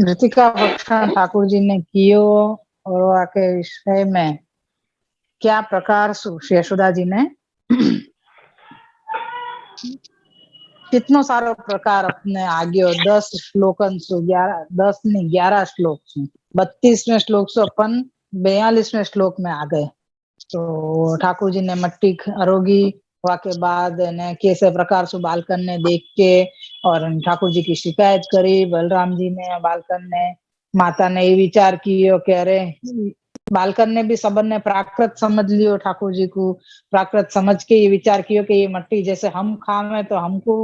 ऋतिका भक्षण ठाकुर जी ने कियो और आके विषय में क्या प्रकार यशोदा जी ने कितनो सारो प्रकार अपने आगे 10 श्लोकन 11 10 नहीं 11 श्लोक 32वें श्लोक से अपन 42वें श्लोक में आ गए। तो ठाकुर जी ने मट्टी अरोगी हुआ के बाद ने कैसे प्रकार से बालकन ने देख के और ठाकुर जी की शिकायत करी। बलराम जी ने बालकन ने माता ने ये विचार कियो कि अरे बालकन ने भी सबन ने प्राकृत समझ लियो ठाकुर जी को। प्राकृत समझ के ये विचार कियो कि ये मट्टी जैसे हम खावे तो हमको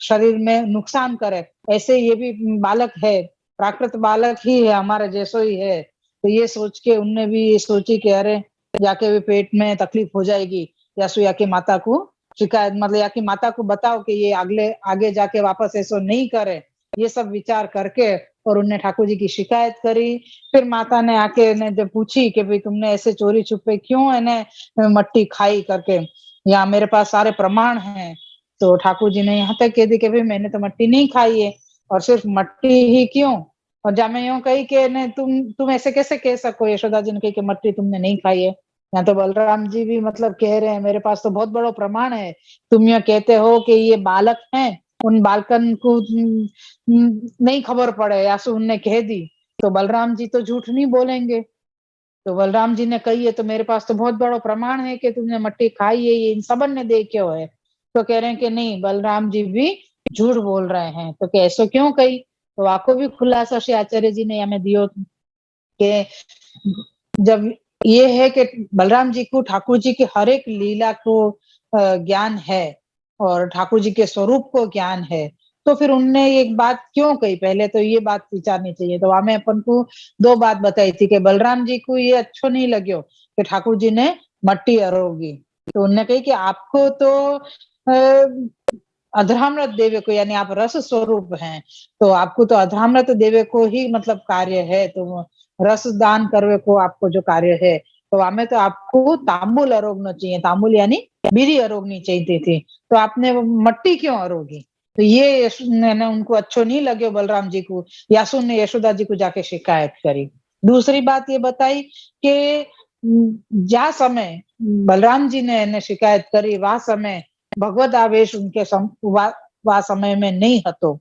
शरीर में नुकसान करे, ऐसे ये भी बालक है, प्राकृत बालक ही है, हमारे जैसो ही है। तो ये सोच के उनने भी ये सोची कि अरे जाके भी पेट में तकलीफ हो जाएगी, या की माता को शिकायत मतलब या की माता को बताओ कि ये आगे जाके वापस ऐसा नहीं करे। ये सब विचार करके और उनने ठाकुर जी की शिकायत करी। फिर माता ने आके ने जब पूछी कि भाई तुमने ऐसे चोरी छुपे क्यों इन्हें मट्टी खाई करके, यहाँ मेरे पास सारे प्रमाण हैं। तो ठाकुर जी ने यहाँ तक कह दी कि भाई मैंने तो मट्टी नहीं खाई है, और सिर्फ मट्टी ही क्यों, और जब मैं यूं कही कि नहीं तुम ऐसे कैसे कह सको। यशोदा जी ने कही कि मट्टी तुमने नहीं खाई है। यहाँ तो बलराम जी भी मतलब कह रहे हैं मेरे पास तो बहुत बड़ा प्रमाण है, तुम यह कहते हो कि ये बालक हैं, उन बालकन को नहीं खबर पड़े या सो उनने कह दी, तो बलराम जी तो झूठ नहीं बोलेंगे। तो बलराम जी ने कही है तो मेरे पास तो बहुत बड़ा प्रमाण है कि तुमने मट्टी खाई है, ये इन सबन ने देखे हो है। तो कह रहे हैं कि नहीं बलराम जी भी झूठ बोल रहे हैं। तो कैसो क्यों कही, तो आपको भी खुलासा श्री आचार्य जी ने हमें दियो कि जब ये है कि बलराम जी को ठाकुर जी की हर एक लीला को ज्ञान है और ठाकुर जी के स्वरूप को ज्ञान है, तो फिर उनने एक बात क्यों कही, पहले तो ये बात विचारनी चाहिए। तो हमें अपन को दो बात बताई थी कि बलराम जी को ये अच्छो नहीं लग्यो कि ठाकुर जी ने मट्टी अरोगी। तो उनने कही कि आपको तो अधरामृत देवे को, यानी आप रस स्वरूप हैं, तो आपको तो अधरामृत देवे को ही मतलब कार्य है, तो रस दान करवे को आपको जो कार्य है, तो हमें तो आपको तांबुल अरोगना चाहिए, तांबुल यानी बीड़ी अरोगनी चाहिए थी, तो आपने वो मट्टी क्यों अरोगी। तो ये ने उनको अच्छो नहीं लगे बलराम जी को, यासुन ने यशोदा जी को जाके शिकायत करी। दूसरी बात ये बताई कि जा समय बलराम जी ने शिकायत करी वह समय भगवत आवेश उनके वा समय में नहीं हतो,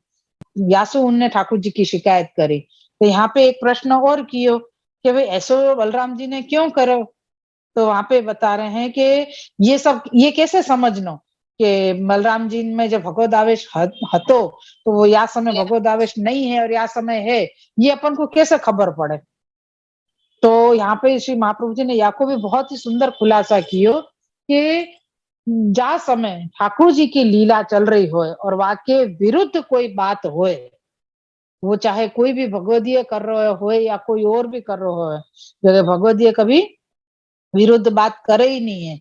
यासु उनने ठाकुर जी की शिकायत करी। तो यहाँ पे एक प्रश्न और कियो कि भाई ऐसो बलराम जी ने क्यों करो। तो वहां पे बता रहे हैं कि ये सब ये कैसे समझनो कि बलराम जी में जब भगवत आवेश हतो तो वो या समय भगवत आवेश नहीं है और या समय है, ये अपन को कैसे खबर पड़े। तो यहाँ पे श्री महाप्रभु जी ने या को भी बहुत ही सुंदर खुलासा कियो कि जा समय ठाकुर जी की लीला चल रही हो और वाके विरुद्ध कोई बात होए, वो चाहे कोई भी भगवदीय कर रहे हो या कोई और भी कर रहे हो, जैसे भगवदीय कभी विरुद्ध बात करे ही नहीं है।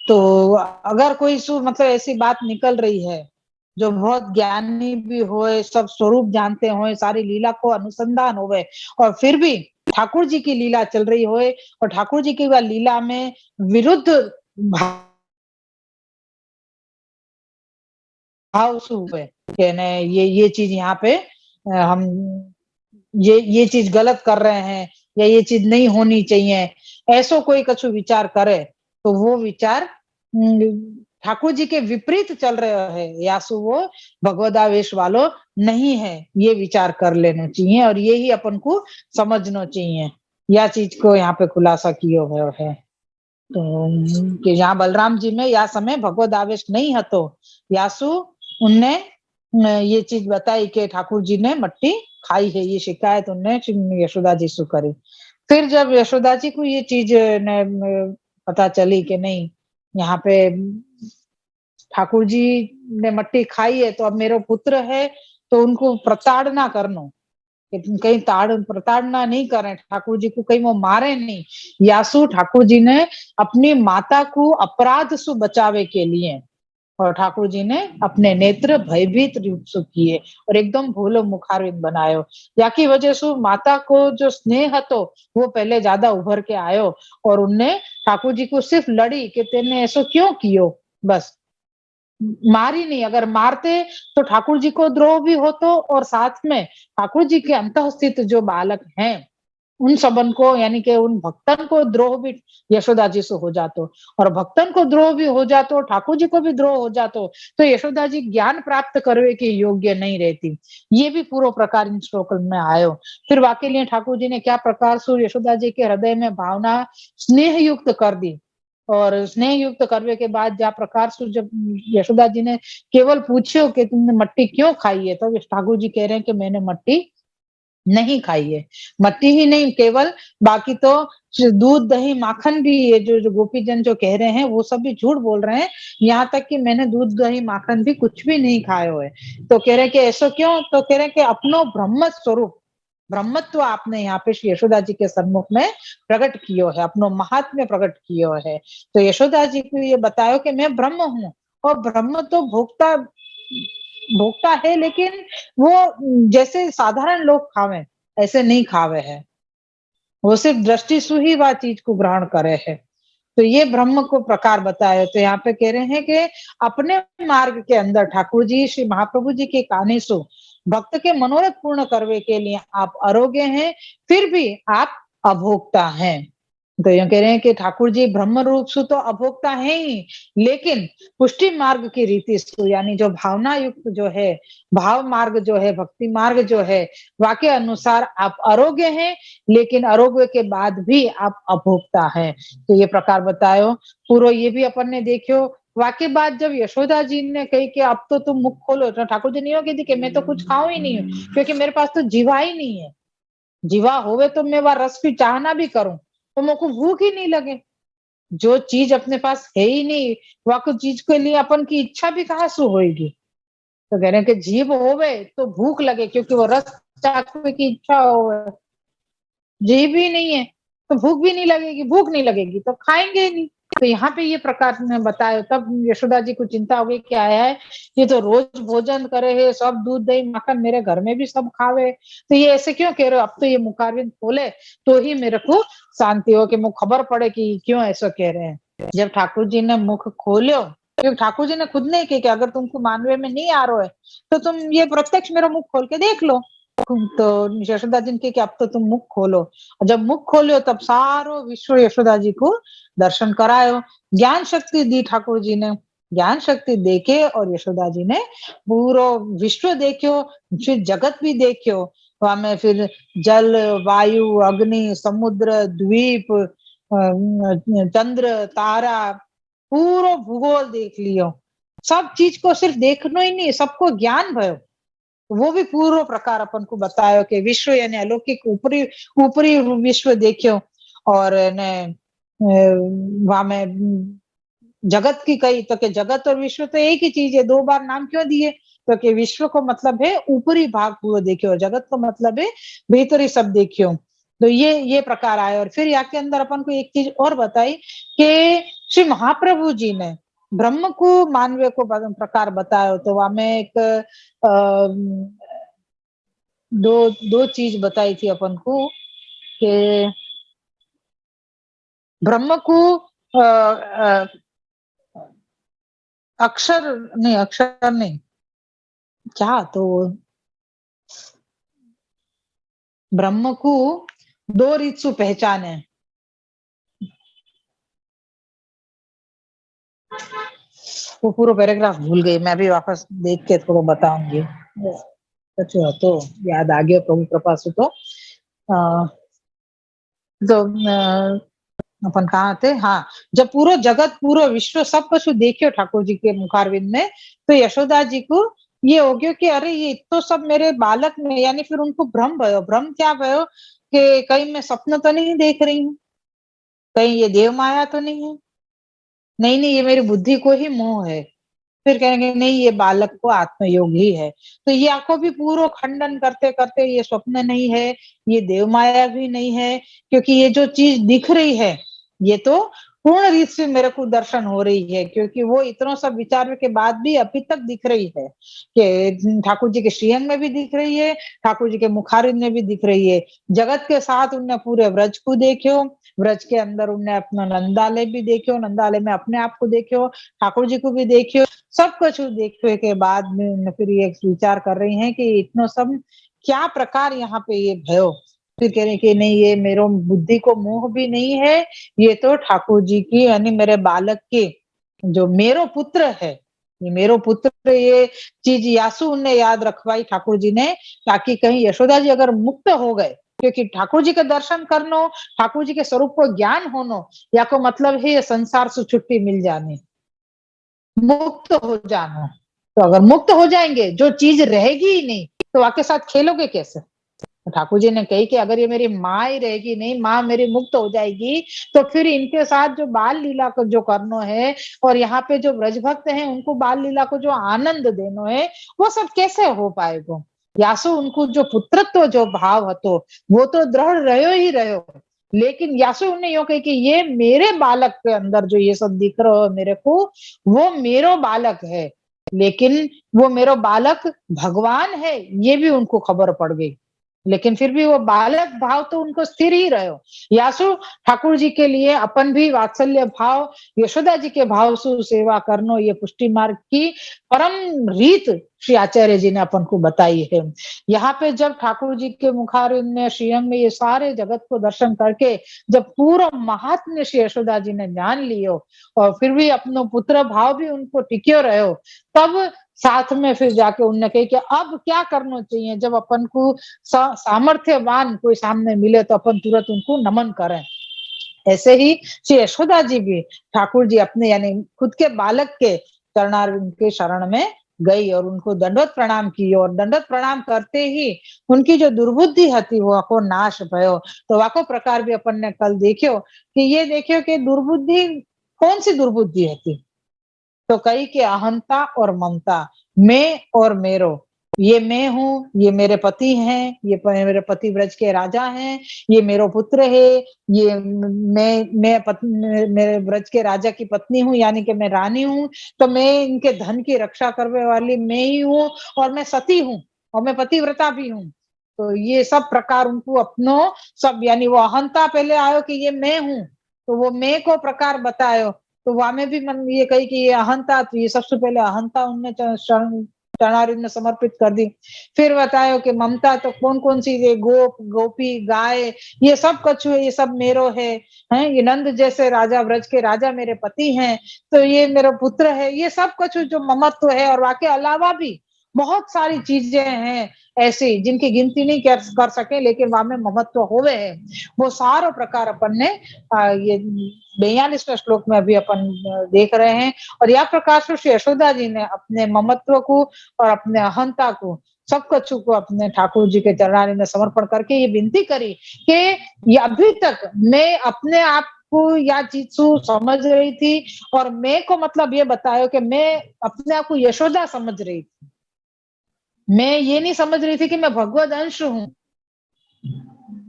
तो अगर कोई मतलब ऐसी बात निकल रही है जो बहुत ज्ञानी भी होए, सब स्वरूप जानते होए, सारी लीला को अनुसंधान होवे, और फिर भी ठाकुर जी की लीला चल रही होए और ठाकुर जी की वह लीला में विरुद्ध भाव हुए कि न ये चीज यहाँ पे हम ये चीज गलत कर रहे हैं या ये चीज नहीं होनी चाहिए, ऐसो कोई कछु विचार करे तो वो विचार ठाकुर जी के विपरीत चल रहे है या सो वो भगवदावेश वालो नहीं है, ये विचार कर लेना चाहिए और ये ही अपन को समझना चाहिए। या चीज को यहाँ पे खुलासा किया गया है। तो कि यहाँ बलराम जी में या समय भगवद आवेश नहीं हतो, यासु उनने ये चीज बताई कि ठाकुर जी ने मट्टी खाई है, ये शिकायत उनने यशोदा जी से करी। फिर जब यशोदा जी को ये चीज ने पता चली कि नहीं यहाँ पे ठाकुर जी ने मट्टी खाई है तो अब मेरा पुत्र है, तो उनको प्रताड़ना करनो, कहीं प्रताड़ना नहीं करें, ठाकुर जी को कहीं वो मारे नहीं। यासु ठाकुर जी ने अपनी माता को अपराध से बचावे के लिए और ठाकुर जी ने अपने नेत्र भयभीत रूप से किए और एकदम भोलो मुखारविंद बनायो, या की वजह से माता को जो स्नेह तो वो पहले ज्यादा उभर के आयो और उनने ठाकुर जी को सिर्फ लड़ी कि तेने ऐसा क्यों कियो, बस मार ही नहीं, अगर मारते तो ठाकुर जी को द्रोह भी हो तो, और साथ में ठाकुर जी के अंतःस्थित जो बालक हैं उन सबन को, यानी कि उन भक्तन को द्रोह भी यशोदा जी से हो जातो, और भक्तन को द्रोह भी हो जातो, ठाकुर जी को भी द्रोह हो जातो, तो यशोदा जी ज्ञान प्राप्त करवे के योग्य नहीं रहती। ये भी पूरा प्रकार इन श्लोक में आयो। फिर वाके लिए ठाकुर जी ने क्या प्रकार से यशोदा जी के हृदय में भावना स्नेह युक्त कर दी, और स्नेह युक्त करने के बाद जा प्रकार से जब यशोदा जी ने केवल पूछो कि तुमने मट्टी क्यों खाई है, तो ठाकुर जी कह रहे हैं कि मैंने मट्टी नहीं खाई है। मट्टी ही नहीं केवल, बाकी तो दूध दही माखन भी, ये जो गोपी जन जो कह रहे हैं वो सब भी झूठ बोल रहे हैं, यहाँ तक कि मैंने दूध दही माखन भी कुछ भी नहीं खायो है। तो कह रहे हैं कि ऐसा क्यों, तो कह रहे हैं कि अपनो ब्रह्म स्वरूप, ब्रह्मत्व आपने यहाँ पे श्री यशोदा जी के सम्मुख में प्रकट कियो है, अपनो महात्म्य प्रकट कियो है। तो यशोदा जी को ये बतायो कि मैं ब्रह्म हूँ, और ब्रह्म तो भोक्ता भोक्ता है, लेकिन वो जैसे साधारण लोग खावे ऐसे नहीं खावे है, वो सिर्फ दृष्टि से ही वह चीज को ग्रहण करे है। तो ये ब्रह्म को प्रकार बताए, तो यहाँ पे कह रहे हैं कि अपने मार्ग के अंदर ठाकुर जी श्री महाप्रभु जी के कहने सो भक्त के मनोरथ पूर्ण करने के लिए आप अरोग्य हैं, फिर भी आप अभोक्ता हैं। तो ये कह रहे हैं कि ठाकुर जी ब्रह्म रूप से तो अभोक्ता है ही, लेकिन पुष्टि मार्ग की रीति से, यानी जो भावना युक्त जो है, भाव मार्ग जो है, भक्ति मार्ग जो है, वाके अनुसार आप अरोग्य हैं, लेकिन आरोग्य के बाद भी आप अभोक्ता है। तो ये प्रकार बतायो पूरा, ये भी अपन ने देखियो। वाके बाद जब यशोदा जी ने कही कि अब तो तुम मुख खोलो, तो ठाकुर जी नहीं हो कि मैं तो कुछ खाऊं ही नहीं हूँ, क्योंकि मेरे पास तो जीवा ही नहीं है। जीवा होवे तो मैं वह रस की चाहना भी करूं तो मेरे को भूख ही नहीं लगे। जो चीज अपने पास है ही नहीं, वह कुछ चीज के लिए अपन की इच्छा भी कहाँ से होएगी। तो कह रहे हैं कि जीव होवे तो भूख लगे, क्योंकि वो रस चाखने की इच्छा होवे। जीभ ही नहीं है तो भूख भी नहीं लगेगी, भूख नहीं लगेगी तो खाएंगे ही नहीं। तो यहाँ पे ये प्रकार ने बताया, तब यशोदा जी को चिंता हो गई क्या है, ये तो रोज भोजन करे है, सब दूध दही माखन मेरे घर में भी सब खावे, तो ये ऐसे क्यों कह रहे हो, अब तो ये मुखारविंद खोले तो ही मेरे को शांति हो, कि मुझे खबर पड़े कि क्यों ऐसा कह रहे हैं। जब ठाकुर जी ने मुख खोलो, क्योंकि ठाकुर जी ने खुद नहीं कहा कि अगर तुमको मानवे में नहीं आ रहा है तो तुम ये प्रत्यक्ष मेरा मुख खोल के देख लो। तो यशोदा जी के कि अब तो तुम मुख खोलो, और जब मुख खोलो तब सारो विश्व यशोदा जी को दर्शन करायो। ज्ञान शक्ति दी ठाकुर जी ने, ज्ञान शक्ति देके, और यशोदा जी ने पूरा विश्व देखियो, फिर जगत भी देखियो। वहां में फिर जल वायु अग्नि समुद्र द्वीप चंद्र तारा पूरा भूगोल देख लियो। सब चीज को सिर्फ देखना ही नहीं, सबको ज्ञान भयो। वो भी पूर्व प्रकार अपन को बतायो कि विश्व यानी अलौकिक ऊपरी ऊपरी विश्व देखियो, और ने वहां में जगत की कही तो कि जगत और विश्व तो एक ही चीज है, दो बार नाम क्यों दिए, तो कि विश्व को मतलब है ऊपरी भाग पूरा देखियो, जगत को मतलब है भीतरी सब देखियो। तो ये प्रकार आए, और फिर यहाँ के अंदर अपन को एक चीज और बताई कि श्री महाप्रभु जी ने ब्रह्म को मानवे को प्रकार बतायो, तो वहां में एक दो दो चीज बताई थी अपन को कि ब्रह्म को अक्षर नहीं, अक्षर नहीं, क्या तो ब्रह्म को दो रीत से पहचाने। वो पूरा पैराग्राफ भूल गई, मैं भी वापस देख के थोड़ा बताऊंगी। सच तो याद आ गया प्रभु कृपा से। अ, तो अपन कहाँ थे, हाँ, जब पूरा जगत पूरा विश्व सब कुछ देखियो ठाकुर जी के मुखारविंद में, तो यशोदा जी को ये हो गयो कि अरे ये तो सब मेरे बालक में, यानी फिर उनको भ्रम भयो। भ्रम क्या भयो कि कहीं मैं स्वप्न तो नहीं देख रही हूँ, कहीं ये देव माया तो नहीं है, नहीं नहीं ये मेरी बुद्धि को ही मोह है। फिर कहेंगे नहीं ये बालक को आत्मयोग ही है। तो ये आंखों भी पूरा खंडन करते करते ये स्वप्न नहीं है, ये देव माया भी नहीं है, क्योंकि ये जो चीज दिख रही है ये तो पूर्ण रीत से मेरे को दर्शन हो रही है, क्योंकि वो इतना सब विचार के बाद भी अभी तक दिख रही है कि ठाकुर जी के श्रीअंग में भी दिख रही है, ठाकुर जी के मुखारिंद में भी दिख रही है। जगत के साथ उनने पूरे व्रज को देखियो, ब्रज के अंदर उनने अपना नंदालय भी देखियो, नंदालय में अपने आप को देखियो, ठाकुर जी को भी देखियो, सब कुछ देखने के बाद में उन्हें फिर ये विचार कर रही हैं कि इतना सब क्या प्रकार यहाँ पे ये भयो। फिर कह रहे कि नहीं, ये मेरो बुद्धि को मोह भी नहीं है, ये तो ठाकुर जी की यानी मेरे बालक के जो मेरो पुत्र है, ये मेरो पुत्र, ये चीज यासु ने याद रखवाई ठाकुर जी ने, ताकि कहीं यशोदा जी अगर मुक्त हो गए, क्योंकि ठाकुर जी का दर्शन करनो, ठाकुर जी के स्वरूप को ज्ञान होनो, या को मतलब है ये संसार से छुट्टी मिल जानी, मुक्त हो जाना। तो अगर मुक्त हो जाएंगे, जो चीज रहेगी ही नहीं, तो आपके साथ खेलोगे कैसे। ठाकुर जी ने कही कि अगर ये मेरी माँ ही रहेगी नहीं, माँ मेरी मुक्त हो जाएगी, तो फिर इनके साथ जो बाल लीला को जो करनो है, और यहाँ पे जो ब्रज भक्त हैं उनको बाल लीला को जो आनंद देनो है, वो सब कैसे हो पाएगा। यासु उनको जो पुत्रत्व जो भाव हतो, वो तो दृढ़ रहो ही रहो, लेकिन यासु ने यो कही कि ये मेरे बालक के अंदर जो ये सब दिख रहा है मेरे को, वो मेरो बालक है, लेकिन वो मेरो बालक भगवान है, ये भी उनको खबर पड़ गई। लेकिन फिर भी वो बालक भाव तो उनको स्थिर ही रहो। यासु ठाकुर जी के लिए अपन भी वात्सल्य भाव, यशोदा जी के भाव से सेवा करनो, ये पुष्टि मार्ग की परम रीत श्री आचार्य जी ने अपन को बताई है। यहाँ पे जब ठाकुर जी के मुखारविंद श्रीअंग में ये सारे जगत को दर्शन करके जब पूरा महात्म्य श्री यशोदा जी ने जान लियो, और फिर भी अपनो पुत्र भाव भी उनको टिक्यो रहो, तब साथ में फिर जाके उनने कही कि अब क्या करना चाहिए। जब अपन को सामर्थ्यवान कोई सामने मिले तो अपन तुरंत उनको नमन करें। ऐसे ही श्री यशोदा जी भी ठाकुर जी अपने यानी खुद के बालक के चरणारविंद के शरण में गई और उनको दंडवत प्रणाम की, और दंडवत प्रणाम करते ही उनकी जो दुर्बुद्धि हती वो नाश भयो। तो वाको प्रकार भी अपन ने कल देखियो कि ये देखियो कि दुर्बुद्धि कौन सी दुर्बुद्धि हती, तो कई के अहंता और ममता, मैं और मेरो, ये मैं हूँ, ये मेरे पति हैं, ये मेरे पति ब्रज के राजा हैं, ये मेरो पुत्र है, ये मैं मेरे ब्रज के राजा की पत्नी हूँ, यानी कि मैं रानी हूँ, तो मैं इनके धन की रक्षा करने वाली मैं ही हूँ, और मैं सती हूँ, और मैं पतिव्रता भी हूँ। तो ये सब प्रकार उनको अपनो सब यानी वो अहंता पहले आयो कि ये मैं हूँ, तो वो मैं को प्रकार बतायो, तो वहां में भी मन ये कही कि ये अहंता, तो ये सबसे पहले अहंता उनने चरणारविंद में समर्पित कर दी। फिर बतायो कि ममता, तो कौन कौन सी, ये गोप गोपी गाय, ये सब कछु है, ये सब मेरो है, ये नंद जैसे राजा ब्रज के राजा मेरे पति हैं, तो ये मेरा पुत्र है, ये सब कछु जो ममत्व है। और वाके अलावा भी बहुत सारी चीजें हैं ऐसी जिनकी गिनती नहीं कर सके, लेकिन वहां में ममत्व होवे है। वो सारा प्रकार अपन ने ये 42वें श्लोक में अभी अपन देख रहे हैं। और यह प्रकार से श्री यशोदा जी ने अपने ममत्व को और अपने अहंता को सब कछु को अपने ठाकुर जी के चरणारविंद में समर्पण करके ये विनती करी कि ये अभी तक मैं अपने आप को या चीज समझ रही थी, और मैं को मतलब ये बतायो कि मैं अपने आप को यशोदा समझ रही थी, मैं ये नहीं समझ रही थी कि मैं भगवद अंश हूँ,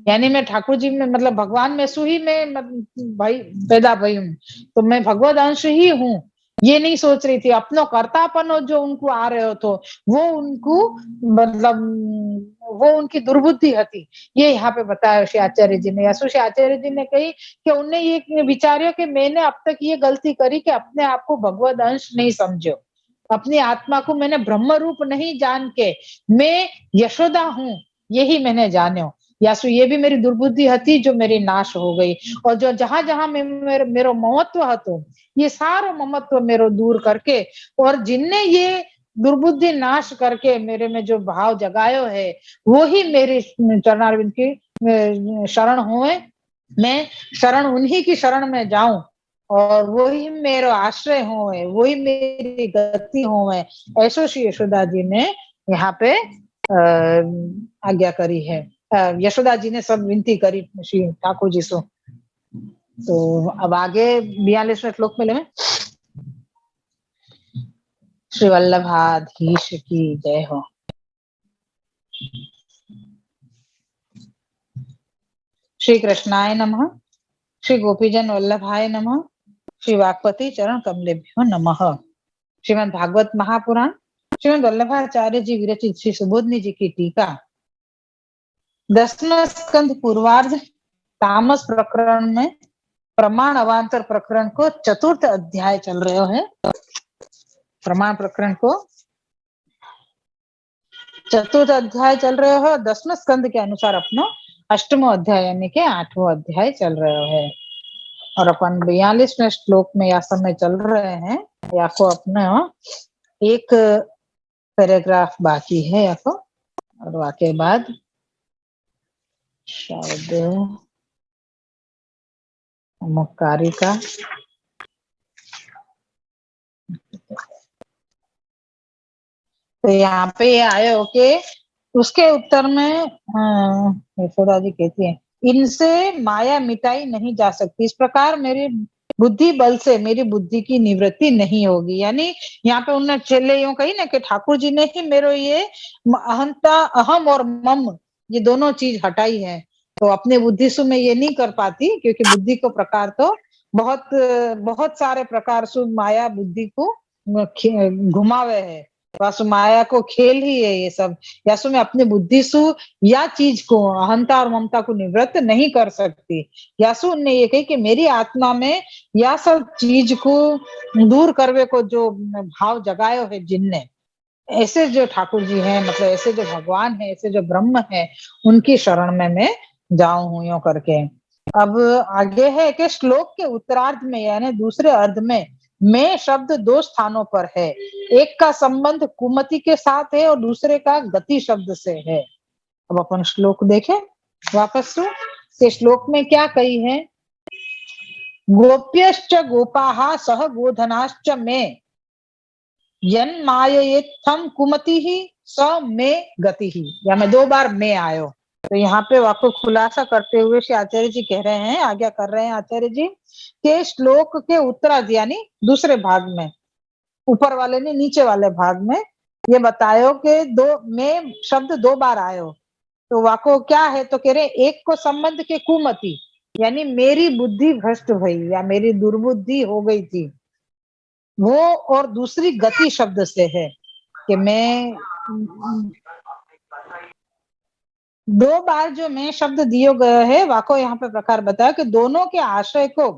यानी मैं ठाकुर जी में मतलब भगवान में सु ही मैं भाई पैदा भई हूँ, तो मैं भगवद अंश ही हूँ, ये नहीं सोच रही थी। अपनो कर्तापन जो उनको आ रहे हो तो वो उनको मतलब वो उनकी दुर्बुद्धि हती, ये यहाँ पे बताया श्री आचार्य जी ने। श्री आचार्य जी ने कही कि उनने ये विचार्यो कि मैंने अब तक ये गलती करी कि अपने आप को भगवद अंश नहीं समझो, अपनी आत्मा को मैंने ब्रह्म रूप नहीं जान के मैं यशोदा हूँ यही मैंने जानो। यासु ये भी मेरी दुर्बुद्धि हती जो मेरी नाश हो गई, और जो जहां जहां मेरो ममत्व हतो, ये सारो ममत्व मेरो दूर करके, और जिनने ये दुर्बुद्धि नाश करके मेरे में जो भाव जगायो है, वो ही मेरे चरणारविंद की शरण होए, मैं शरण उन्हीं की शरण में जाऊं, और वही मेरा आश्रय होए, वही मेरी गति होए। ऐसो श्री यशोदा जी ने यहाँ पे आज्ञा करी है। यशोदा जी ने सब विनती करी श्री ठाकुर जी से। तो अब आगे 42वें श्लोक में ले श्री वल्लभाधीश की जय हो। श्री कृष्णाय नमः, श्री गोपीजन वल्लभाय नमः, श्री वाक्पति चरण कमलेभ्यो नमः। श्रीमद् भागवत महापुराण श्रीमद् वल्लभाचार्य जी विरचित श्री सुबोधनी जी की टीका 10वां स्कंद पूर्वार्ध तामस प्रकरण में प्रमाण अवान्तर प्रकरण को चतुर्थ अध्याय चल रहे है। प्रमाण प्रकरण को चतुर्थ अध्याय चल रहे हो। 10वें स्कंद के अनुसार अपनो 8वां अध्याय यानी के 8वां अध्याय चल रहे है और अपन 42वें श्लोक में या समय चल रहे हैं। या को अपना एक पैराग्राफ बाकी है या को, और वाके बाद शायद मुक्कारी का तो यहाँ पे आए हो के उसके उत्तर में यशोदा जी कहती है, इनसे माया मिटाई नहीं जा सकती, इस प्रकार मेरी बुद्धि बल से मेरी बुद्धि की निवृत्ति नहीं होगी। यानी यहाँ पे उन्होंने चेले यूं कही ना कि ठाकुर जी ने ही मेरे ये अहंता, अहम और मम ये दोनों चीज हटाई है। तो अपने बुद्धि से मैं ये नहीं कर पाती, क्योंकि बुद्धि को प्रकार तो बहुत बहुत सारे प्रकार से माया बुद्धि को घुमावे है। वासु माया को खेल ही है ये सब। यासु में अपनी बुद्धि सु या चीज को अहंता और ममता को निवृत्त नहीं कर सकती। यासु ने ये कही कि मेरी आत्मा में या सब चीज को दूर करवे को जो भाव जगायो है जिनने, ऐसे जो ठाकुर जी हैं, मतलब ऐसे जो भगवान है, ऐसे जो ब्रह्म है, उनकी शरण में मैं जाऊं हूं यो करके। अब आगे है कि श्लोक के उत्तरार्ध में यानी दूसरे अर्ध में मैं शब्द दो स्थानों पर है। एक का संबंध कुमति के साथ है और दूसरे का गति शब्द से है। अब अपन श्लोक देखें वापस से श्लोक में क्या कही है, गोप्यश्च गोपाः सह गोधनाश्च में यन मायेत्थम कुमति ही स में गति ही। या मैं 2 बार में आयो। तो यहाँ पे वाको खुलासा करते हुए श्री आचार्य जी कह रहे हैं, आज्ञा कर रहे हैं आचार्य जी के श्लोक के उत्तरार्ध यानी दूसरे भाग में, ऊपर वाले ने नीचे वाले भाग में ये बतायो कि दो में शब्द 2 बार आयो। तो वाको क्या है, तो कह रहे एक को संबंध के कुमति यानी मेरी बुद्धि भ्रष्ट हुई या मेरी दुर्बुद्धि हो गई थी वो, और दूसरी गति शब्द से है कि मैं 2 बार जो मैं शब्द दियो गए है वाको यहाँ पे प्रकार बताया कि दोनों के आशय को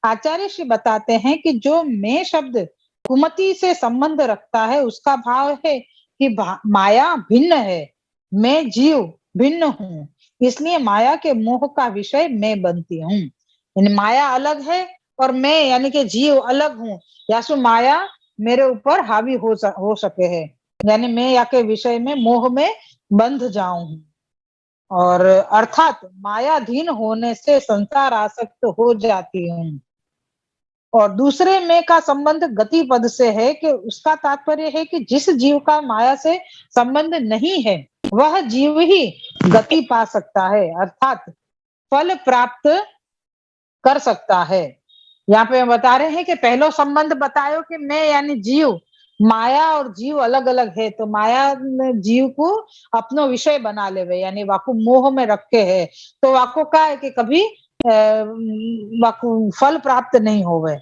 आचार्य श्री बताते हैं कि जो मैं शब्द कुमति से संबंध रखता है उसका भाव है कि माया भिन्न है, मैं जीव भिन्न हूँ, इसलिए माया के मोह का विषय मैं बनती हूँ। माया अलग है और मैं यानी कि जीव अलग हूँ, या सो माया मेरे ऊपर हावी हो सके है, यानी मैं या के विषय में मोह में बंध जाऊं। और अर्थात मायाधीन होने से संसार आसक्त हो जाती हूँ। और दूसरे में का संबंध गति पद से है कि उसका तात्पर्य है कि जिस जीव का माया से संबंध नहीं है वह जीव ही गति पा सकता है, अर्थात फल प्राप्त कर सकता है। यहाँ पे बता रहे हैं कि पहलो संबंध बतायो कि मैं यानी जीव, माया और जीव अलग अलग है, तो माया जीव को अपनो विषय बना लेवे यानी वाकु मोह में रखे है, तो वाको का है कि कभी वाकु फल प्राप्त नहीं होवे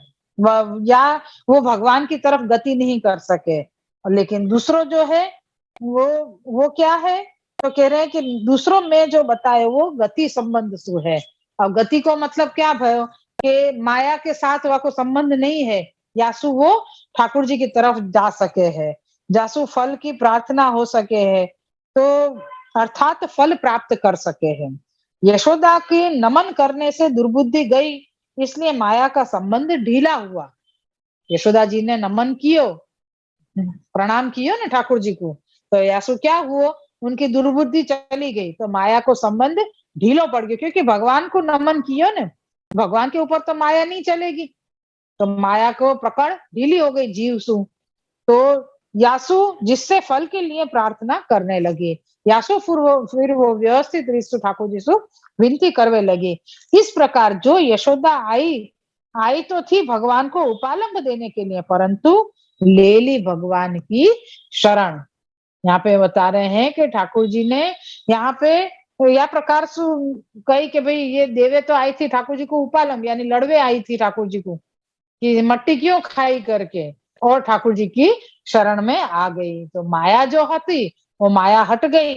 या वो भगवान की तरफ गति नहीं कर सके। लेकिन दूसरों जो है वो क्या है, तो कह रहे हैं कि दूसरों में जो बताए वो गति संबंध सु है। अब गति को मतलब क्या भयो कि माया के साथ वाको संबंध नहीं है, यासु वो ठाकुर जी की तरफ जा सके है, जासु फल की प्रार्थना हो सके है, तो अर्थात फल प्राप्त कर सके है। यशोदा के नमन करने से दुर्बुद्धि गई, इसलिए माया का संबंध ढीला हुआ। यशोदा जी ने नमन कियो, प्रणाम कियो ना ठाकुर जी को, तो यासु क्या हुआ, उनकी दुर्बुद्धि चली गई, तो माया को संबंध ढीलो पड़ गया, क्योंकि भगवान को नमन कियो ने, भगवान के ऊपर तो माया नहीं चलेगी, तो माया को पकड़ ढीली हो गई जीव सु। तो यासु जिससे फल के लिए प्रार्थना करने लगे, यासु फिर वो व्यवस्थित रीत ठाकुर जी सु विनती करवे लगे। इस प्रकार जो यशोदा आई तो थी भगवान को उपालंब देने के लिए, परंतु ले ली भगवान की शरण। यहाँ पे बता रहे हैं कि ठाकुर जी ने यहाँ पे या प्रकार से कही कि भाई ये देवे तो आई थी ठाकुर जी को उपालंब यानी लड़वे आई थी ठाकुर जी को कि मट्टी क्यों खाई करके, और ठाकुर जी की शरण में आ गई, तो माया जो थी वो माया हट गई,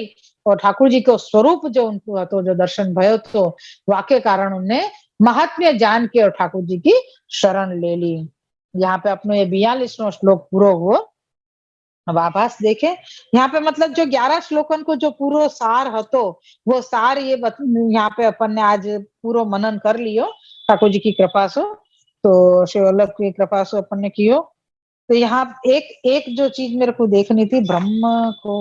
और ठाकुर जी को स्वरूप जो उनको तो जो दर्शन भयो तो वाक्य कारण उन्हें महात्म्य जान के और ठाकुर जी की शरण ले ली। यहाँ पे अपने ये 42वां श्लोक पूरो हुआ। अब आभास देखे यहाँ पे मतलब जो 11 श्लोकन को जो पूरो सार हतो वो सार ये यहाँ पे अपन ने आज पूरो मनन कर लियो ठाकुर जी की कृपा से। तो श्री वल्लभ की कृपा से अपन ने कियो। तो यहाँ एक एक जो चीज मेरे को देखनी थी ब्रह्म को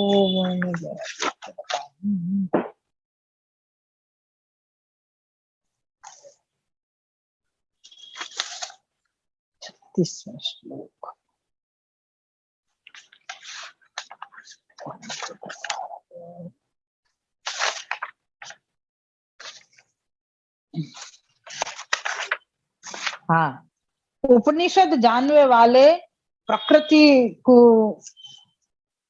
36वां श्लोक। हाँ, उपनिषद जानने वाले प्रकृति को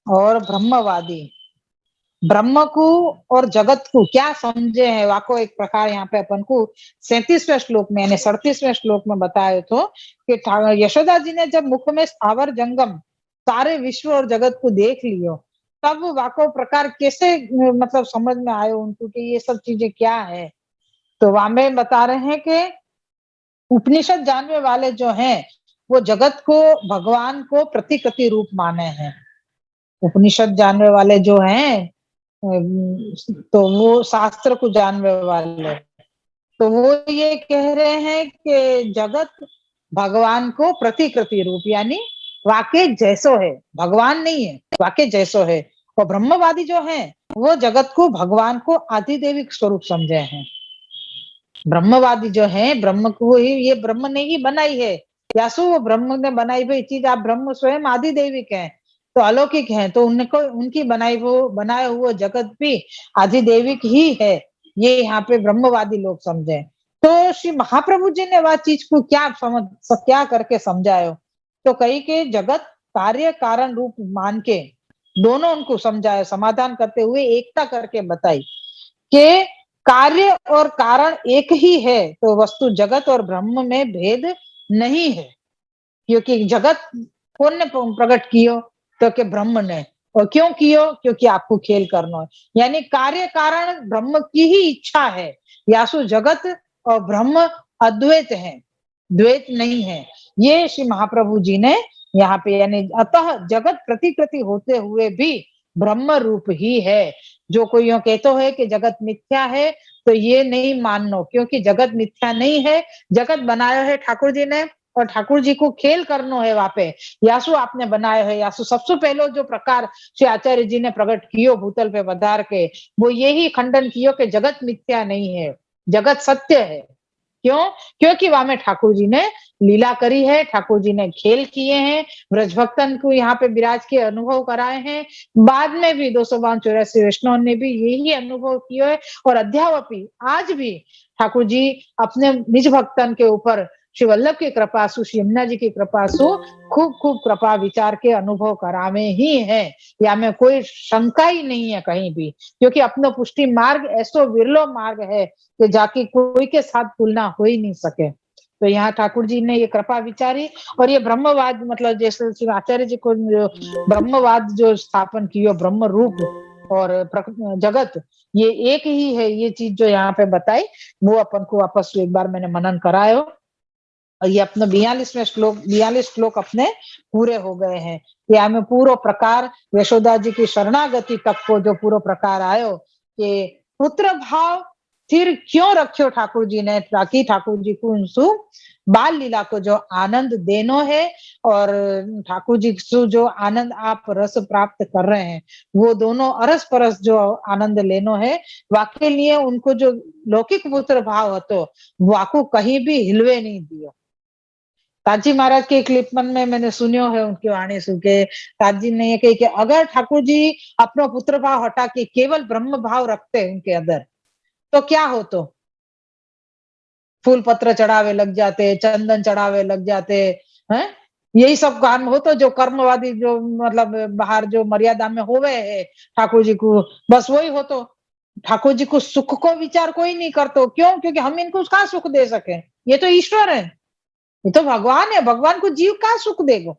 और ब्रह्मवादी ब्रह्म को और जगत को क्या समझे है वाको एक प्रकार यहाँ पे अपन को 37वें श्लोक में यानी 37वें श्लोक में बताया तो कि यशोदा जी ने जब मुख में स्थावर जंगम सारे विश्व और जगत को देख लियो तब वाको प्रकार कैसे मतलब समझ में आयो उनको कि ये सब चीजें क्या है। तो वहां में बता रहे हैं कि उपनिषद जानने वाले जो हैं वो जगत को भगवान को प्रतिकृति रूप माने हैं। उपनिषद जानने वाले जो हैं तो वो शास्त्र को जानने वाले तो वो ये कह रहे हैं कि जगत भगवान को प्रतिकृति रूप यानी वाके जैसो है, भगवान नहीं है वाके जैसो है। और ब्रह्मवादी जो है वो जगत को भगवान को आधिदेविक स्वरूप समझे हैं। ब्रह्मवादी जो है ब्रह्म को ही ये ब्रह्म ने ही बनाई है यासु वो ब्रह्म ने बनाई हुई चीज आप ब्रह्म स्वयं आधिदेविक है तो अलौकिक है तो उनको उनकी बनाए हुए जगत भी आधिदेविक ही है ये यहाँ पे ब्रह्मवादी लोग समझे। तो श्री महाप्रभु जी ने वह चीज को क्या करके समझायो तो कही के जगत कार्य कारण रूप मान के दोनों उनको समझाया समाधान करते हुए एकता करके बताई कि कार्य और कारण एक ही है तो वस्तु जगत और ब्रह्म में भेद नहीं है क्योंकि जगत कौन ने प्रकट कियो तो कि ब्रह्म ने और क्यों कियो क्योंकि आपको खेल करना है यानी कार्य कारण ब्रह्म की ही इच्छा है यासु जगत और ब्रह्म अद्वैत है द्वैत नहीं है। ये श्री महाप्रभु जी ने यहाँ पे यानी अतः जगत प्रतिकृति होते हुए भी ब्रह्म रूप ही है। जो कोई यो कहते है कि जगत मिथ्या है तो ये नहीं मानना क्योंकि जगत मिथ्या नहीं है जगत बनाया है ठाकुर जी ने और ठाकुर जी को खेल करनो है वहां पे यासु आपने बनाया है यासु सबसे पहले जो प्रकार श्री आचार्य जी ने प्रकट कियो भूतल पे पधार के वो यही खंडन कियो कि जगत मिथ्या नहीं है जगत सत्य है। क्यों क्योंकि वहां में ठाकुर जी ने लीला करी है ठाकुर जी ने खेल किए हैं ब्रज भक्तन को यहाँ पे विराज के अनुभव कराए हैं बाद में भी 252 वैष्णव ने भी यही अनुभव किया है और अध्यावपी आज भी ठाकुर जी अपने निज भक्तन के ऊपर श्री वल्लभ की कृपा सु श्री यमुना जी की कृपा सु खूब खूब कृपा विचार के अनुभव करावे ही है या में कोई शंका ही नहीं है कहीं भी क्योंकि अपना पुष्टि मार्ग ऐसो विरलो मार्ग है कि जाके कोई के साथ तुलना हो ही नहीं सके। तो यहाँ ठाकुर जी ने ये कृपा विचारी और ये ब्रह्मवाद मतलब जैसे श्री आचार्य जी को ब्रह्मवाद जो स्थापन किया ब्रह्म रूप और जगत ये एक ही है ये चीज जो यहाँ पे बताई वो अपन को वापस एक बार मैंने मनन करायो और ये अपने 42 श्लोक अपने पूरे हो गए हैं। ये में पूरा प्रकार यशोदा जी की शरणागति तक को जो पूरा प्रकार आयो कि पुत्र भाव फिर क्यों रखियो ठाकुर जी ने ताकि ठाकुर जी को उनसु बाल लीला को जो आनंद देनो है और ठाकुर जी से जो आनंद आप रस प्राप्त कर रहे हैं वो दोनों अरस परस जो आनंद लेनो है वाके लिए उनको जो लौकिक पुत्र भाव हतो वाको कहीं भी हिलवे नहीं दियो। ताजी महाराज के क्लिपमन में मैंने सुनियो है उनकी वाणी सुन के ताजी ने ये कही कि अगर ठाकुर जी अपना पुत्र भाव हटा के केवल ब्रह्म भाव रखते उनके अंदर तो क्या हो तो फूल पत्र चढ़ावे लग जाते चंदन चढ़ावे लग जाते हैं यही सब काम हो तो जो कर्मवादी जो मतलब बाहर जो मर्यादा में होवे है ठाकुर जी को बस वही हो तो ठाकुर जी को सुख को विचार कोई नहीं करतो क्यों क्योंकि हम इनको कहाँ सुख दे सके ये तो ईश्वर है ये तो भगवान है भगवान को जीव कहाँ सुख देगो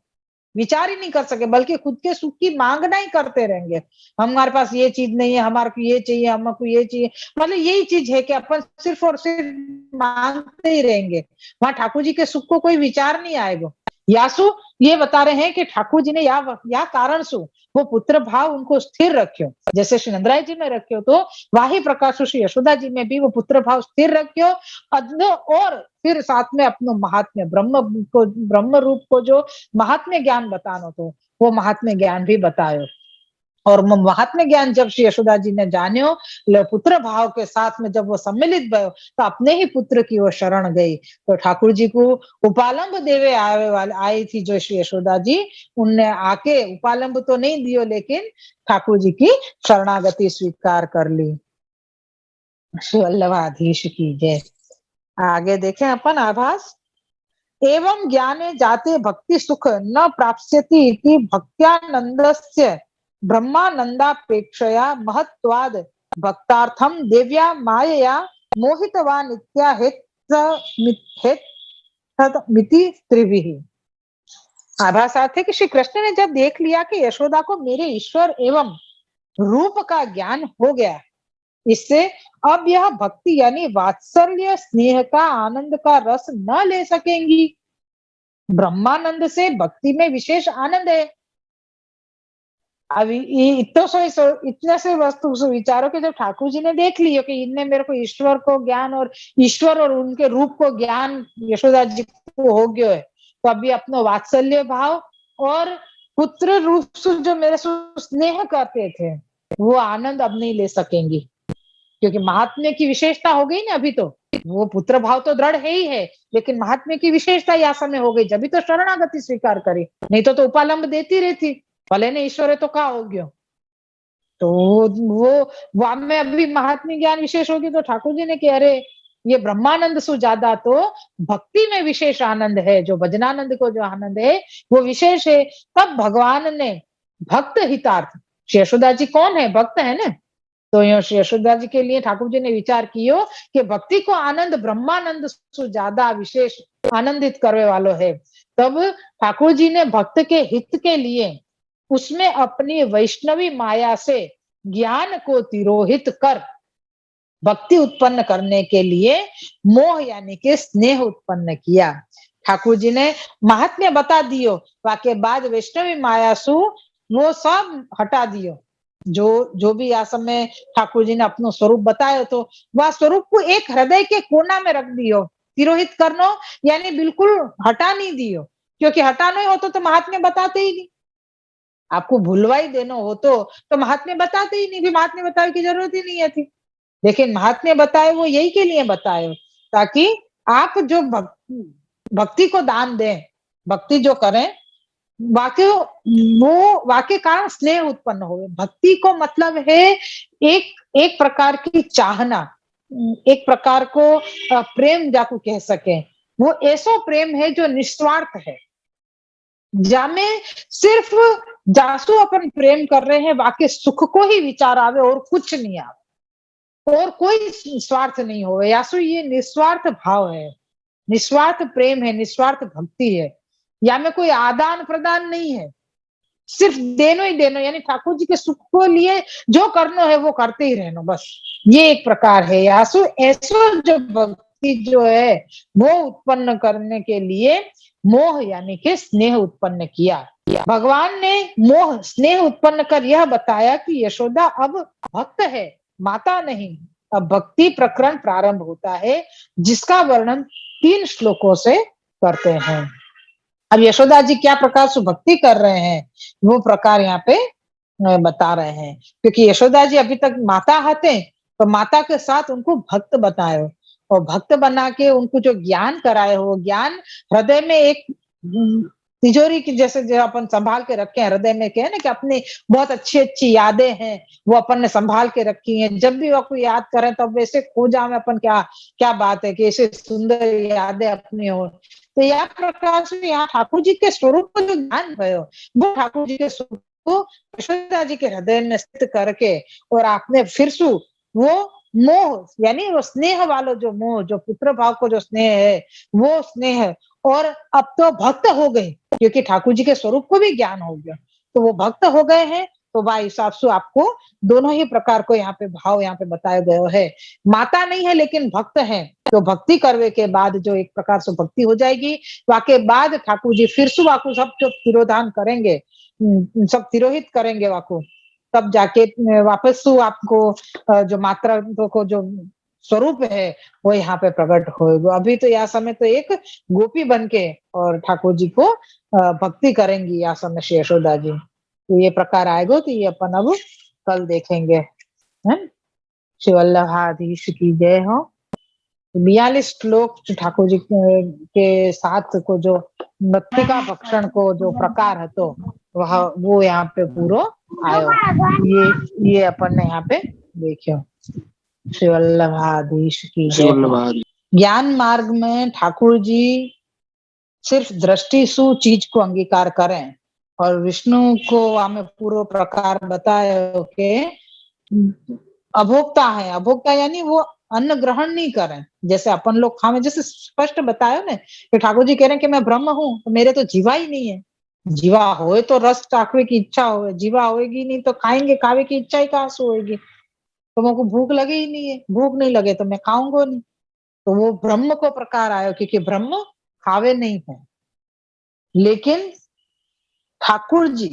विचार ही नहीं कर सके, बल्कि खुद के सुख की मांगना ही करते रहेंगे। हमारे पास ये चीज नहीं है, हमारे को ये चाहिए, हमको ये चाहिए, मतलब यही चीज है कि अपन सिर्फ और सिर्फ मांगते ही रहेंगे। वहां ठाकुर जी के सुख को कोई विचार नहीं आएगा। यासु ये बता रहे हैं कि ठाकुर जी ने या कारण सु वो पुत्र भाव उनको स्थिर रखियो, जैसे श्री नंदराय जी में रखियो, तो वाही प्रकाश श्री यशोदा जी में भी वो पुत्र भाव स्थिर रखियो। और फिर साथ में अपनो महात्म्य ब्रह्म रूप को जो महात्म्य ज्ञान बतानो, तो वो महात्म्य ज्ञान भी बतायो। और महात्म्य ज्ञान जब श्री यशोदा जी ने जानियो, पुत्र भाव के साथ में जब वो सम्मिलित भयो, तो अपने ही पुत्र की वो शरण गई। तो ठाकुर जी को उपालंब देवे आई थी जो श्री यशोदा जी, उनने आके उपालंब तो नहीं दियो, लेकिन ठाकुर जी की शरणागति स्वीकार कर ली। श्री वल्लभाधीश की जय। आगे देखें अपन आभास। एवं ज्ञाने जाते भक्ति सुख न प्राप्स्यति इति भक्त्यानंदस्य ब्रह्मानंदापेक्षया महत्वाद भक्तार्थम देव्या मायया मोहितवान मिति त्रिभिः। आभास अर्थ है कि श्री कृष्ण ने जब देख लिया कि यशोदा को मेरे ईश्वर एवं रूप का ज्ञान हो गया, इससे अब यह भक्ति यानी वात्सल्य स्नेह का आनंद का रस न ले सकेंगी। ब्रह्मानंद से भक्ति में विशेष आनंद है। अब इतने से वस्तु विचारों के जब ठाकुर जी ने देख लियो कि इनने मेरे को ईश्वर को ज्ञान और ईश्वर और उनके रूप को ज्ञान यशोदा जी को हो गयो है, तो अभी अपनो वात्सल्य भाव और पुत्र रूप से जो मेरे से स्नेह करते थे, वो आनंद अब नहीं ले सकेंगी, क्योंकि महात्म्य की विशेषता हो गई ना। अभी तो वो पुत्र भाव तो दृढ़ है ही है, लेकिन महात्म्य की विशेषता या समय हो गई, जब तो शरणागति स्वीकार करी, नहीं तो उपालंब देती रहती, भले ने ईश्वर है तो का हो गयो। तो वो में अभी महात्म्य ज्ञान विशेष होगी, तो ठाकुर जी ने कहा अरे ये ब्रह्मानंद से ज्यादा तो भक्ति में विशेष आनंद है, जो भजनानंद को जो आनंद है वो विशेष है। तब भगवान ने भक्त हितार्थ, यशोदा जी कौन है? भक्त है ना। तो यशोदा जी के लिए ठाकुर जी ने विचार किया कि भक्ति को आनंद ब्रह्मानंद से ज्यादा विशेष आनंदित करने वालों है। तब ठाकुर जी ने भक्त के हित के लिए उसमें अपनी वैष्णवी माया से ज्ञान को तिरोहित कर भक्ति उत्पन्न करने के लिए मोह यानी कि स्नेह उत्पन्न किया। ठाकुर जी ने महात्म्य बता दियो, वाके बाद वैष्णवी माया सु वो सब हटा दियो। जो भी आ समय ठाकुर जी ने अपनो स्वरूप बताया, तो वह स्वरूप को एक हृदय के कोना में रख दियो, तिरोहित करनो यानी बिल्कुल हटा नहीं दियो, क्योंकि हटाना ही हो तो महात्म्य बताते ही नहीं। आपको भूलवाई देना हो तो महात्म्य बताते ही नहीं, भी महात्म्य बताने की जरूरत ही नहीं है थी। लेकिन महात्म्य बताए वो यही के लिए बताए, ताकि आप जो भक्ति को दान दें, भक्ति जो करें, वाक्य कारण स्नेह उत्पन्न हो। भक्ति को मतलब है एक प्रकार की चाहना, एक प्रकार को प्रेम जाको कह सके। वो ऐसा प्रेम है जो निस्वार्थ है, जामे सिर्फ जासु अपन प्रेम कर रहे हैं, वाक्य सुख को ही विचार आवे और कुछ नहीं आवे, और कोई स्वार्थ नहीं हो। यासु ये निस्वार्थ भाव है, निस्वार्थ प्रेम है, निस्वार्थ भक्ति है। या में कोई आदान प्रदान नहीं है, सिर्फ देनो ही देनो, यानी ठाकुर जी के सुख को लिए जो करना है वो करते ही रहना, बस ये एक प्रकार है। यासु ऐसो जो भक्ति जो है वो उत्पन्न करने के लिए मोह यानी कि स्नेह उत्पन्न किया। भगवान ने मोह स्नेह उत्पन्न कर यह बताया कि यशोदा अब भक्त है, माता नहीं। अब भक्ति प्रकरण प्रारंभ होता है, जिसका वर्णन 3 श्लोकों से करते हैं। अब यशोदा जी क्या प्रकार से भक्ति कर रहे हैं वो प्रकार यहाँ पे बता रहे हैं, क्योंकि यशोदा जी अभी तक माता हते, तो माता के साथ उनको भक्त बताए, और भक्त बना के उनको जो ज्ञान कराए हो, ज्ञान हृदय में एक तिजोरी की जैसे जो अपन संभाल के रखे हैं, हृदय में कहे ना कि अपनी बहुत अच्छी अच्छी यादें हैं वो अपन ने संभाल के रखी हैं, जब भी वो कोई याद करें तो वैसे खो जाए अपन, क्या क्या बात है कि ऐसे सुंदर यादें अपनी हो। तो यह प्रकार से यहाँ ठाकुर जी के स्वरूप को जो ज्ञान भयो, वो ठाकुर जी के स्वरूप को यशोदा जी के हृदय में स्थित करके, और आपने फिर सु वो मोह यानी वो स्नेह वालो जो मोह, जो पुत्र भाव को जो स्नेह है, वो स्नेह और अब तो भक्त हो गए, क्योंकि ठाकुर जी के स्वरूप को भी ज्ञान हो गया, तो वो भक्त हो गए हैं। तो भाई हिसाब से आपको दोनों ही प्रकार को यहाँ पे भाव यहाँ पे बताया गया है। माता नहीं है लेकिन भक्त है, तो भक्ति करने के बाद जो एक प्रकार से भक्ति हो जाएगी, वाके बाद ठाकुर जी फिर से वाकु सब जो तिरोधान करेंगे, सब तिरोहित करेंगे वाकु, तब जाके वापस तो आपको जो मात्रा को जो स्वरूप है वो यहाँ पे प्रकट होएगा। अभी तो यह समय तो एक गोपी बन के और ठाकुर जी को भक्ति करेंगी यह समय श्री यशोदा जी। तो ये प्रकार आएगा, तो ये अपन अब कल देखेंगे। है श्री वल्लभाधीश की जय हो। 42 श्लोक ठाकुर जी के साथ को जो मृत्तिका भक्षण को जो प्रकार है, तो वह वो यहाँ पे पूरा आयो, ये अपन ने यहाँ पे देखियो। श्री वल्लभाधीश की जय। ज्ञान मार्ग में ठाकुर जी सिर्फ दृष्टि सु चीज को अंगीकार करें, और विष्णु को हमें पूरा प्रकार बताया कि अभोक्ता है। अभोक्ता यानी वो अन्न ग्रहण नहीं करें, जैसे अपन लोग खावे, जैसे स्पष्ट बताया ना कि ठाकुर जी कह रहे हैं कि मैं ब्रह्म हूँ, तो मेरे तो जीवा ही नहीं है। जीवा होए तो रस चाखने की इच्छा होए, जीवा होएगी नहीं तो खाएंगे खावे की इच्छा ही कहाँ से होएगी। तो मेरे को भूख लगे ही नहीं है, भूख नहीं लगे तो मैं खाऊंगा नहीं। तो वो ब्रह्म को प्रकार आयो, क्योंकि ब्रह्म खावे नहीं है। लेकिन ठाकुर जी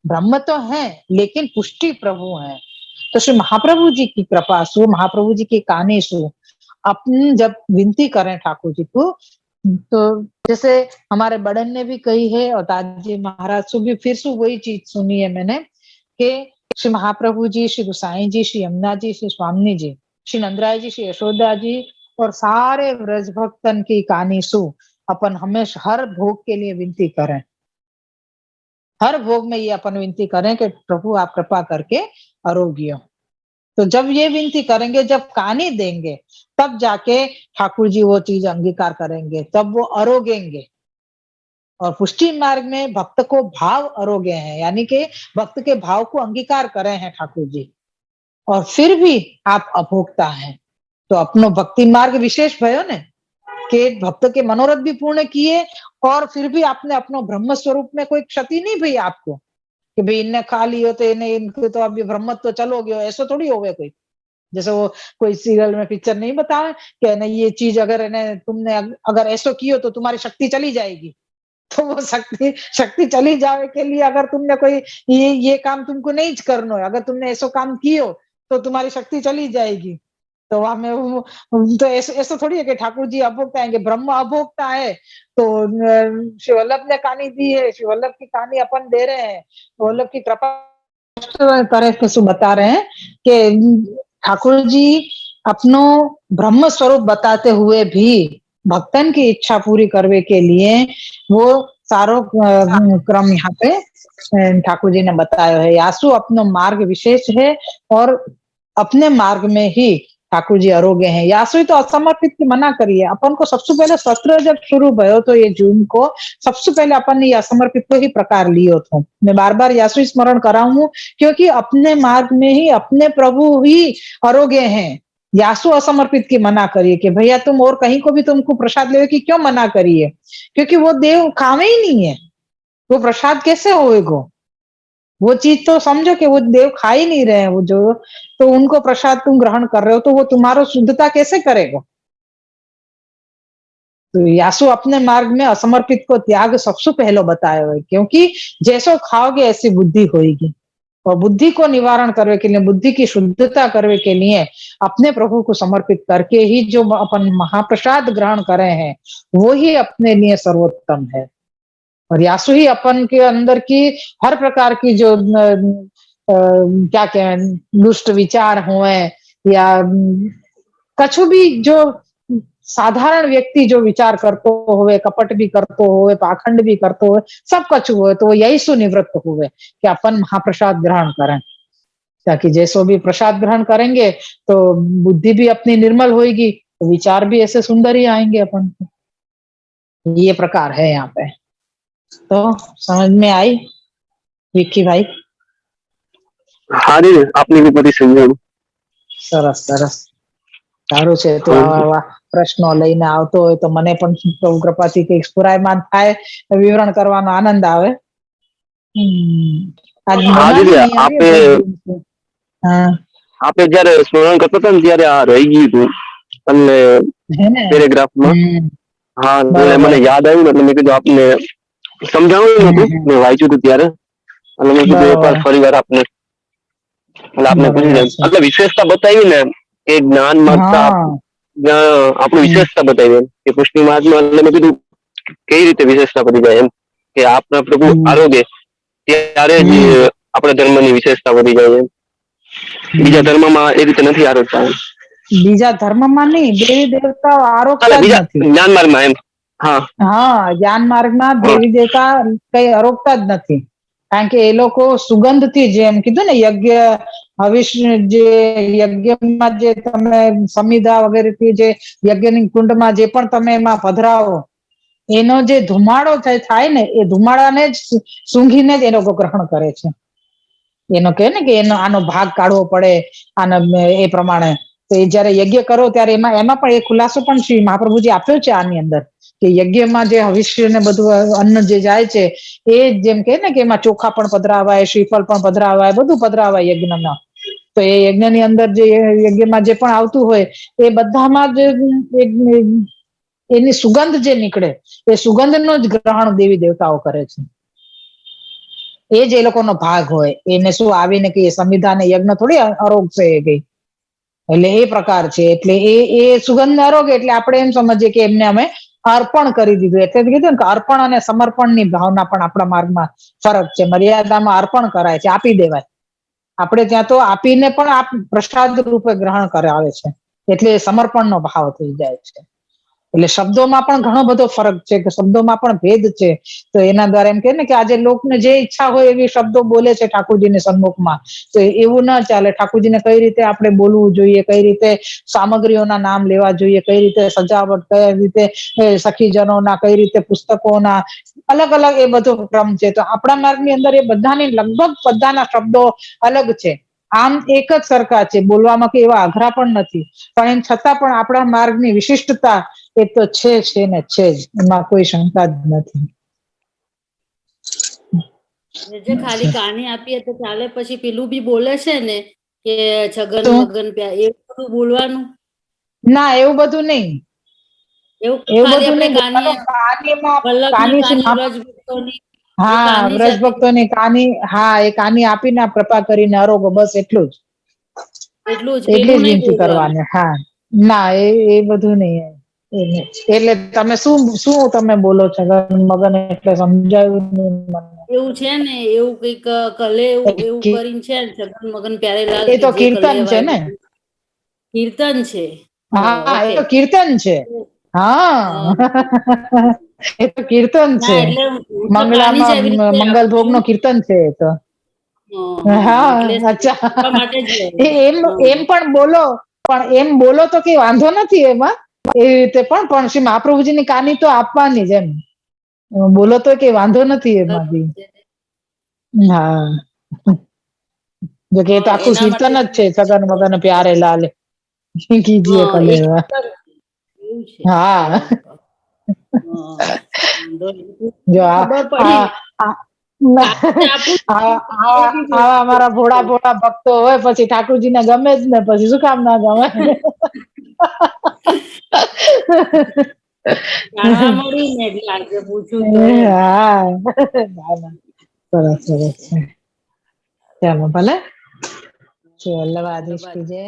ब्रह्म तो है लेकिन पुष्टि प्रभु है। तो श्री महाप्रभु जी की कृपा सु, महाप्रभु जी की कहानी सु अपन जब विनती करें ठाकुर जी को, तो जैसे हमारे बड़न ने भी कही है और दादाजी महाराज से भी फिर से वही चीज सुनी है मैंने, कि श्री महाप्रभु जी, श्री गोसाई जी, श्री यमुना जी, श्री स्वामी जी, श्री नंदराय जी, श्री यशोदा जी और सारे व्रज भक्तन की कहानी सु अपन हमेशा हर भोग के लिए विनती करें। हर भोग में ये अपन विनती करें कि प्रभु आप कृपा करके आरोग्य। तो जब ये विनती करेंगे, जब कहानी देंगे, तब जाके ठाकुर जी वो चीज अंगीकार करेंगे, तब वो आरोगेंगे। और पुष्टि मार्ग में भक्त को भाव आरोग्य है, यानी कि भक्त के भाव को अंगीकार करे हैं ठाकुर जी, और फिर भी आप अभोक्ता हैं। तो अपनो भक्ति मार्ग विशेष भयो ने कि भक्त के मनोरथ भी पूर्ण किए, और फिर भी आपने अपनो ब्रह्म स्वरूप में कोई क्षति नहीं भई आपको, कि भाई इनने खा लियो तो इन्हें इनको तो अभी ब्रह्म तो चलो गयो, ऐसा थोड़ी होवे कोई। जैसे वो कोई सीरियल में पिक्चर नहीं बताए कि नहीं ये चीज अगर इन्हें तुमने अगर ऐसा कियो तो तुम्हारी शक्ति चली जाएगी। तो वो शक्ति शक्ति चली जावे के लिए अगर तुमने कोई ये काम तुमको नहीं करना है, अगर तुमने ऐसा काम कियो तो तुम्हारी शक्ति चली जाएगी। तो हमें तो ऐसा थोड़ी है कि ठाकुर जी अभोक्ता है, ब्रह्म अभोक्ता है। तो श्री वल्लभ ने कहानी दी है, श्री वल्लभ की कहानी अपन दे रहे हैं, वल्लभ की कृपा तरह से बता रहे हैं कि ठाकुर जी अपनो ब्रह्म स्वरूप बताते हुए भी भक्तन की इच्छा पूरी करने के लिए वो सारो क्रम यहाँ पे ठाकुर जी ने बताया है। यासु अपनो मार्ग विशेष है और अपने मार्ग में ही ठाकुर जी आरोग्य हैं। यासु तो असमर्पित की मना करिए। अपन को सबसे पहले सत्र जब शुरू भयो तो ये जून को सबसे पहले अपन ने असमर्पित को ही प्रकार लियो था। मैं बार बार यासु स्मरण कराऊं क्योंकि अपने मार्ग में ही अपने प्रभु ही आरोग्य हैं। यासु असमर्पित की मना करिए कि भैया तुम और कहीं को भी तुमको प्रसाद ले की क्यों मना करिए, क्योंकि वो देव खावे ही नहीं है, वो प्रसाद कैसे होएगा। वो चीज तो समझो कि वो देव खा ही नहीं रहे हैं वो जो, तो उनको प्रसाद तुम ग्रहण कर रहे हो तो वो तुम्हारा शुद्धता कैसे करेगा। तो यासु अपने मार्ग में असमर्पित को त्याग सबसे पहले बताया हुआ है, क्योंकि जैसो खाओगे ऐसी बुद्धि होगी, और बुद्धि को निवारण करने के लिए, बुद्धि की शुद्धता करने के लिए अपने प्रभु को समर्पित करके ही जो अपन महाप्रसाद ग्रहण करे हैं वो ही अपने लिए सर्वोत्तम है। और यासु ही अपन के अंदर की हर प्रकार की जो क्या कहें दुष्ट विचार हुए या कछु भी जो साधारण व्यक्ति जो विचार करते हुए, कपट भी करते हुए, पाखंड भी करते हुए, सब कछु हुए, तो वो यही सुनिवृत्त हुए कि अपन महाप्रसाद ग्रहण करें, ताकि जैसो भी प्रसाद ग्रहण करेंगे तो बुद्धि भी अपनी निर्मल होगी, तो विचार भी ऐसे सुंदर ही आएंगे अपन को। ये प्रकार है यहाँ पे। तो समझ में आई विक्की भाई? हाँ जी, आपने भी बड़ी सही है। सरस सरस सारू છે तो પ્રશ્નો લઈને આવતો હોય તો મને પણ પ્રભુ કૃપાથી કંઈક સ્ફુરાયમાન થાય, વિવરણ કરવાનો આનંદ આવે. આજ હા મોનાલી દીદી, નહીં આવી, બહુ દિન છે. હા, આપે જયારે સ્મરણ કરતા હતા ને ત્યારે આ રહી ગયું હતું અને હે ને. પેરેગ્રાફમાં. હા, એટલે બરોબર. મને યાદ આવ્યું ને એટલે મેં કીધું આપને સમજાવ્યું નતું, મેં વાંચ્યું હતું ત્યારે, અને મેં કીધું એકવાર બરોબર ફરી વાર આપને એટલે આપને પૂછી બરોબર જાય છે. એટલે વિશેષતા બતાવી ને કે જ્ઞાન માર્ગતા હા. આપણું વિશેષતા બતાવી એમ કે પુષ્ટિ માર્ગમાં એટલે મેં કીધું કઈ રીતે વિશેષતા બધી જાય એમ કે આપણા પ્રભુ આરોગ્ય ત્યારે જ આપણા ધર્મની વિશેષતા વધી જાય એમ. બીજા ધર્મમાં એ રીતે નથી આરોગતા એમ. બીજા ધર્મમાં નહીં, દેવી દેવતાઓ એટલે આરોગતા જ બીજા નથી. જ્ઞાન માર્ગમાં એમ. હા હા, જ્ઞાન માર્ગમાં હા દેવી દેવતા કઈ આરોગતા જ નથી. કારણ કે એ લોકો સુગંધથી, જેમ કીધું ને, યજ્ઞ હવિષ્ય જે યજ્ઞમાં જે તમે સમિધા વગેરેથી જે યજ્ઞની કુંડમાં જે પણ તમે એમાં પધરાવો, એનો જે ધુમાડો થાય ને, એ ધુમાડાને જ સૂંઘીને જ એ લોકો ગ્રહણ કરે છે. એનો કહે ને કે એનો આનો ભાગ કાઢવો પડે, આના એ પ્રમાણે. તો એ જયારે યજ્ઞ કરો ત્યારે એમાં પણ એ ખુલાસો પણ શ્રી મહાપ્રભુજી આપ્યો છે આની અંદર, કે યજ્ઞમાં જે હવિષ્ય ને બધું અન્ન જે જાય છે, એ જેમ કે ને કે એમાં ચોખા પણ પધરાવાય, શ્રીફળ પણ પધરાવાય, બધું પધરાવાય યજ્ઞમાં. તો એ યજ્ઞની અંદર જે યજ્ઞમાં જે પણ આવતું હોય, એ બધામાં જ એની સુગંધ જે નીકળે, એ સુગંધનો જ ગ્રહણ દેવી દેવતાઓ કરે છે. એ જ એ લોકોનો ભાગ હોય. એને શું આવીને કે સંવિધાન યજ્ઞ થોડી આરોગશે એ કઈ. એટલે એ પ્રકાર છે. એટલે એ સુગંધ આરોગે એટલે આપણે એમ સમજીએ કે એમને અમે અર્પણ કરી દીધું. એટલે કીધું ને કે અર્પણ અને સમર્પણની ભાવના પણ આપણા માર્ગમાં ફરક છે. મર્યાદામાં અર્પણ કરાય છે, આપી દેવાય. આપણે ત્યાં તો આપીને પણ પ્રસાદ રૂપે ગ્રહણ કરાવે છે. એટલે સમર્પણનો ભાવ થઈ જાય છે. એટલે શબ્દોમાં પણ ઘણો બધો ફરક છે, કે શબ્દોમાં પણ ભેદ છે. તો એના દ્વારા એમ કે ને કે આજે લોકને જે ઈચ્છા હોય એવી શબ્દો બોલે છે ઠાકોરજીની સન્મુખમાં. તો એવું ના ચાલે. ઠાકોરજીને કઈ રીતે આપણે બોલવું જોઈએ, કઈ રીતે સામગ્રીઓના નામ લેવા જોઈએ, કઈ રીતે સજાવટ, કઈ રીતે સખીજનોના, કઈ રીતે પુસ્તકોના, અલગ અલગ એ બધો ક્રમ છે. તો આપણા માર્ગની અંદર એ બધાની લગભગ બધાના શબ્દો અલગ છે. આમ એક જ સરખા છે, બોલવામાં કે એવા અઘરા પણ નથી. પણ એમ છતાં પણ આપણા માર્ગની વિશિષ્ટતા એ તો છે ને છે જ, એમાં કોઈ શંકા જ નથી. જે ખાલી કાની આપીએ તો ચાલે, પછી પેલું બી બોલે છે ને કે છગન તો મગન પ્યા, એવું બધું બોલવાનું? ના, એવું બધું નહીં. એવું ખાલી બધું આપણે નહીં કાની બોલવાનું. કાનીમાં વલ્લભની કાની કાની વ્રજભક્તોની એ હા, કાની જ વ્રજ આપી ભક્તોની કાની. હા, એ કાની આપીને કૃપા કરીને આરોગો, બસ એટલું જ. એટલું જ, એટલી પેલું જ નહીં વિનંતી બોલવાનું. કરવાની. હા, ના, એ બધું નહીં. એટલે તમે શું તમે બોલો છો મગન? એટલે સમજાયું નહીં મને. એવું છે ને, એવું કઈક કલે એવું કરીને છે ને, છગન મગન પ્યારેલાલ એ તો કી જે કીર્તન છે કલેવાય ને. બધું કીર્તન છે. હા, એ ઓકે. તો કીર્તન છે. હા, એ તો કીર્તન ના છે. એટલે હું તો કાની જ મંગળામાં એવી રીતે મંગલ આપું ભોગ છું. નું કીર્તન છે એ તો. એટલે હા, એટલા અચ્છા. માટે જ એમ પણ બોલો, પણ એમ બોલો તો કઈ વાંધો નથી એમાં. એવી રીતે પણ શ્રી મહાપ્રભુજીની કાની તો આપવાની જ એમ. બોલો તો કઈ વાંધો નથી એમાં બી. હા, જોકે એ તો આખું એના માટે કીર્તન જ છે, છગન મગન પ્યારે લાલ કીજીએ એ કલેવા. કીર્તન એવું છે. હા, વાંધો જો નહીં. ખબર પડી ને. આપું આવા અમારા ભોળા ભોળા ભક્તો હોય પછી ઠાકુરજીને ગમે જ ને, પછી શું કામ ના ગમે. જાણવા મળ્યું ને એટલે આજે પૂછ્યું તો એમ. હા, સરસ સરસ છે. ચાલો ભલે. વલ્લભ આદેશ બરાબર. કીજે.